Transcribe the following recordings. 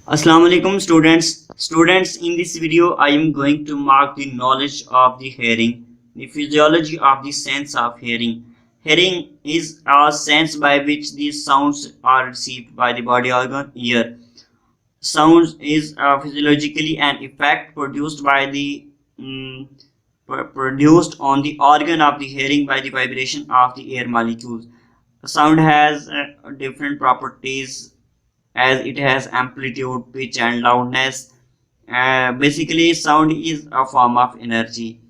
Assalamu alaikum students, in this video I am going to mark the knowledge of the hearing, the physiology of the sense of hearing is a sense by which the sounds are received by the body organ ear. Sounds is physiologically an effect produced by the mm, produced on the organ of the hearing by the vibration of the air molecules. Sound has different properties as it has amplitude, pitch, and loudness. Basically, sound is a form of energy.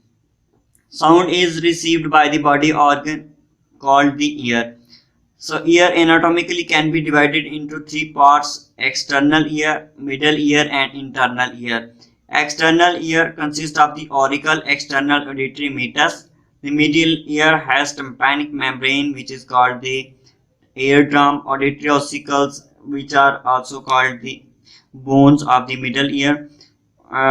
Sound is received by the body organ called the ear. So, ear anatomically can be divided into three parts: external ear, middle ear, and internal ear. External ear consists of the auricle, external auditory meatus. The middle ear has tympanic membrane, which is called the eardrum, auditory ossicles, which are also called the bones of the middle ear,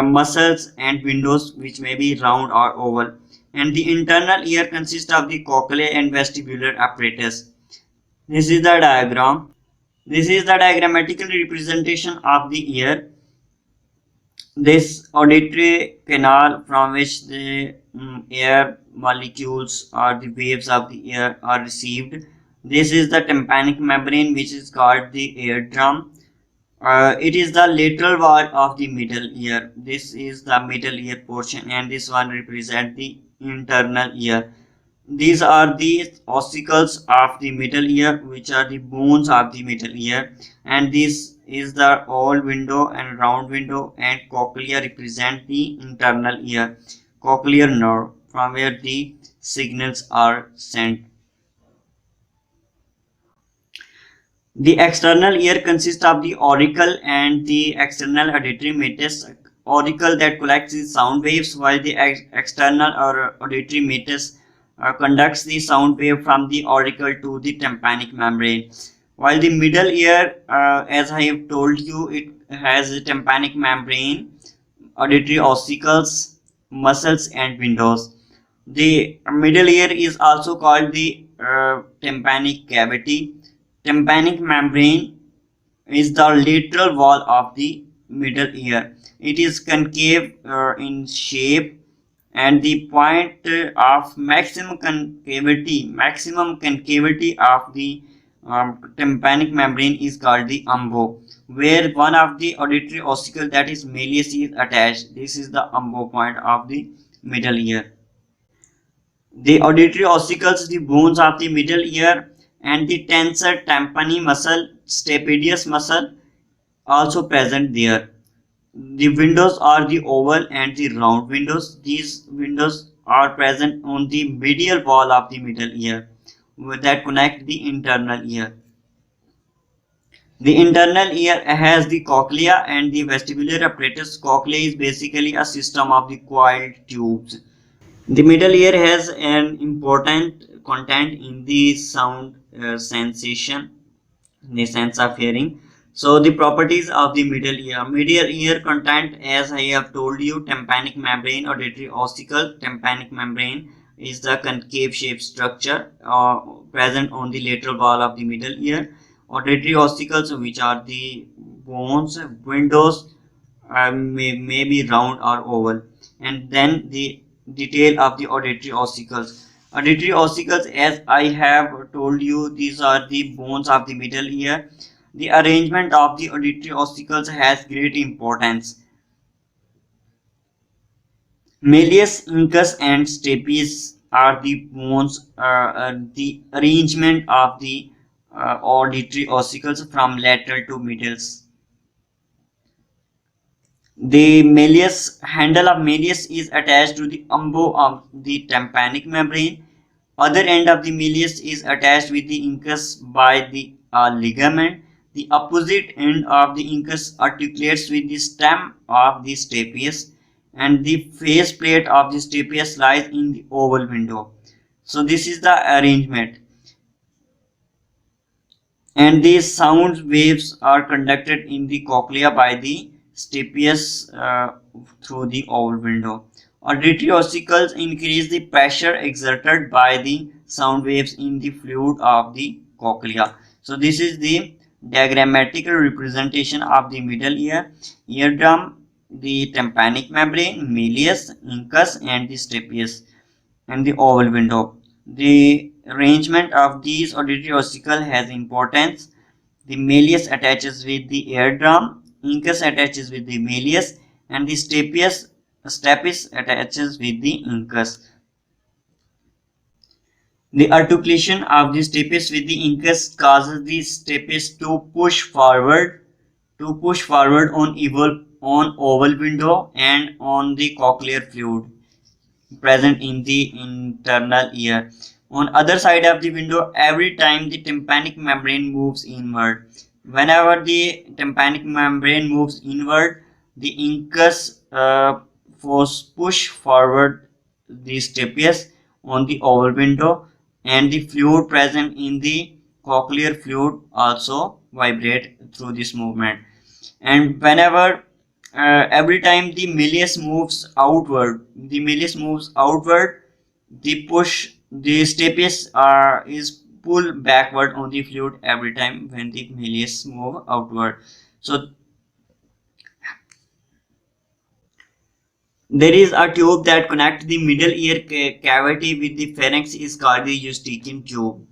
muscles and windows, which may be round or oval. And the internal ear consists of the cochlear and vestibular apparatus. This is the diagram. This is the diagrammatical representation of the ear. This auditory canal from which the air molecules or the waves of the air are received. This is the tympanic membrane, which is called the eardrum. It is the lateral wall of the middle ear. This is the middle ear portion, and this one represents the internal ear. These are the ossicles of the middle ear, which are the bones of the middle ear, and this is the oval window and round window, and cochlea represent the internal ear, cochlear nerve from where the signals are sent. The external ear consists of the auricle and the external auditory meatus. Auricle that collects the sound waves, while the external or auditory meatus conducts the sound wave from the auricle to the tympanic membrane. While the middle ear, as I have told you, it has a tympanic membrane, auditory ossicles, muscles, and windows. The middle ear is also called the tympanic cavity. Tympanic membrane is the lateral wall of the middle ear. It is concave in shape, and the point of maximum concavity of the tympanic membrane is called the umbo, where one of the auditory ossicle, that is malleus, is attached. This is the umbo point of the middle ear. The auditory ossicles, the bones of the middle ear, and the tensor tympani muscle, stapedius muscle, also present there. The windows are the oval and the round windows. These windows are present on the medial wall of the middle ear that connect the internal ear. The internal ear has the cochlea and the vestibular apparatus. Cochlea is basically a system of the coiled tubes. The middle ear has an important content in the sound sensation, the sense of hearing. So the properties of the middle ear content, as I have told you: tympanic membrane, auditory ossicle. Tympanic membrane is the concave shaped structure present on the lateral wall of the middle ear. Auditory ossicles, which are the bones, windows, may be round or oval. And then the detail of the auditory ossicles. Auditory ossicles, as I have told you, these are the bones of the middle ear. The arrangement of the auditory ossicles has great importance. Malleus, incus, and stapes are the bones. The arrangement of the auditory ossicles from lateral to middles. The malleus handle of malleus is attached to the umbo of the tympanic membrane. Other end of the malleus is attached with the incus by the ligament. The opposite end of the incus articulates with the stem of the stapes, and the face plate of the stapes lies in the oval window. So this is the arrangement. And these sound waves are conducted in the cochlea by the stapes through the oval window. Auditory ossicles increase the pressure exerted by the sound waves in the fluid of the cochlea. So this is the diagrammatical representation of the middle ear, eardrum, the tympanic membrane, malleus, incus, and the stapes, and the oval window. The arrangement of these auditory ossicles has importance. The malleus attaches with the eardrum, incus attaches with the malleus, and the stapes attaches with the incus. The articulation of the stapes with the incus causes the stapes to push forward on oval window and on the cochlear fluid present in the internal ear. On other side of the window, every time the tympanic membrane moves inward. Whenever the tympanic membrane moves inward, the incus force push forward the stapes on the oval window, and the fluid present in the cochlear fluid also vibrate through this movement. And whenever every time the malleus moves outward, the stapes is pulled backward on the fluid every time when the malleus move outward. So there is a tube that connects the middle ear cavity with the pharynx is called the Eustachian tube.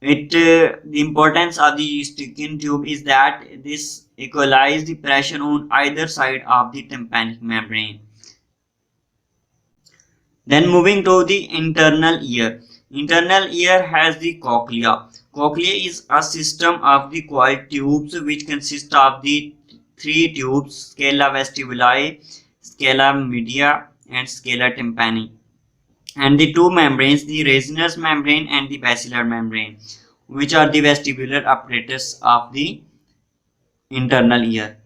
The importance of the Eustachian tube is that this equalizes the pressure on either side of the tympanic membrane. Then moving to the internal ear. Internal ear has the cochlea. Cochlea is a system of the coiled tubes which consist of the three tubes: scala vestibuli, scala media, and scala tympani, and the two membranes, the Reisner's membrane and the basilar membrane, which are the vestibular apparatus of the internal ear.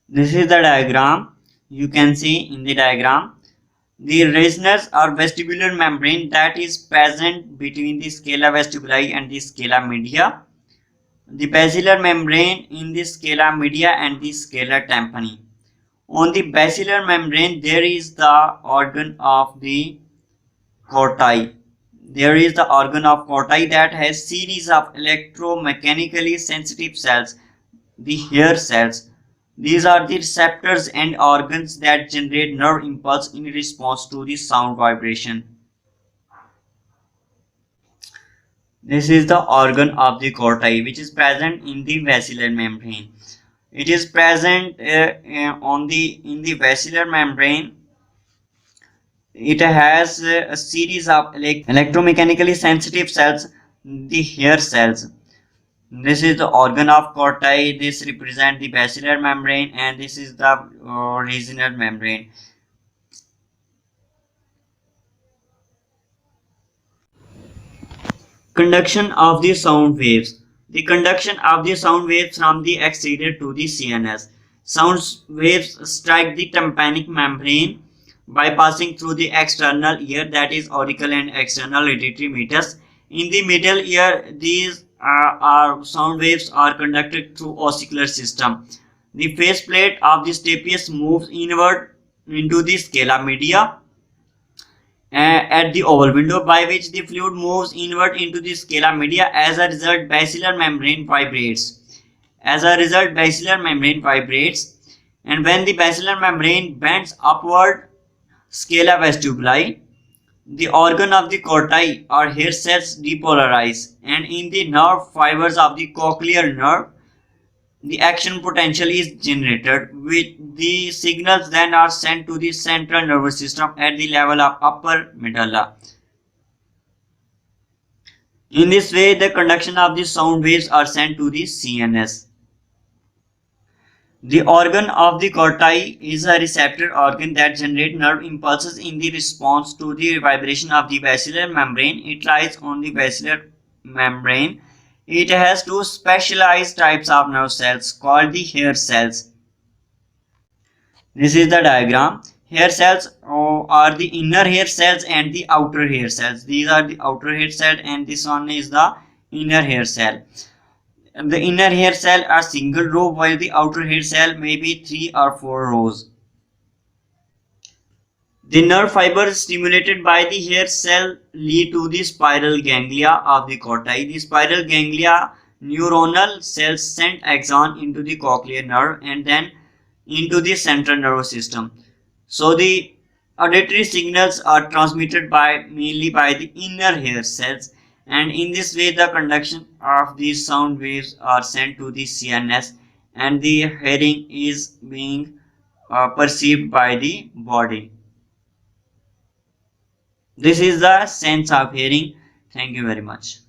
This is the diagram. You can see in the diagram the Reisner's or vestibular membrane that is present between the scala vestibuli and the scala media, the basilar membrane in the scala media and the scala tympani. On the basilar membrane there is the organ of the Corti. That has series of electromechanically sensitive cells, the hair cells. These are the receptors and organs that generate nerve impulse in response to the sound vibration. This is the organ of the Corti, which is present in the basilar membrane. It is present in the basilar membrane. It has a series of electromechanically sensitive cells, the hair cells. This is the organ of Corti. This represents the basilar membrane, and this is the Reisner membrane. Conduction of the sound waves. The conduction of the sound waves from the exterior to the CNS. Sound waves strike the tympanic membrane by passing through the external ear, that is auricle and external auditory meatus. In the middle ear, these sound waves are conducted through ossicular system. The faceplate of the stapes moves inward into the scala media at the oval window, by which the fluid moves inward into the scala media. As a result, basilar membrane vibrates. And when the basilar membrane bends upward, scala vestibuli, the organ of the Corti or hair cells depolarize, and in the nerve fibers of the cochlear nerve, the action potential is generated, with the signals then are sent to the central nervous system at the level of upper medulla. In this way, the conduction of the sound waves are sent to the CNS. The organ of the Corti is a receptor organ that generates nerve impulses in the response to the vibration of the basilar membrane. It lies on the basilar membrane. It has two specialized types of nerve cells called the hair cells. This is the diagram. Hair cells are the inner hair cells and the outer hair cells. These are the outer hair cell, and this one is the inner hair cell. The inner hair cell are single row, while the outer hair cell may be 3 or 4 rows. The nerve fibers stimulated by the hair cell lead to the spiral ganglia of the Corti. The spiral ganglia neuronal cells send axon into the cochlear nerve and then into the central nervous system. So the auditory signals are transmitted mainly by the inner hair cells, and in this way the conduction of these sound waves are sent to the CNS, and the hearing is being perceived by the body. This is the sense of hearing. Thank you very much.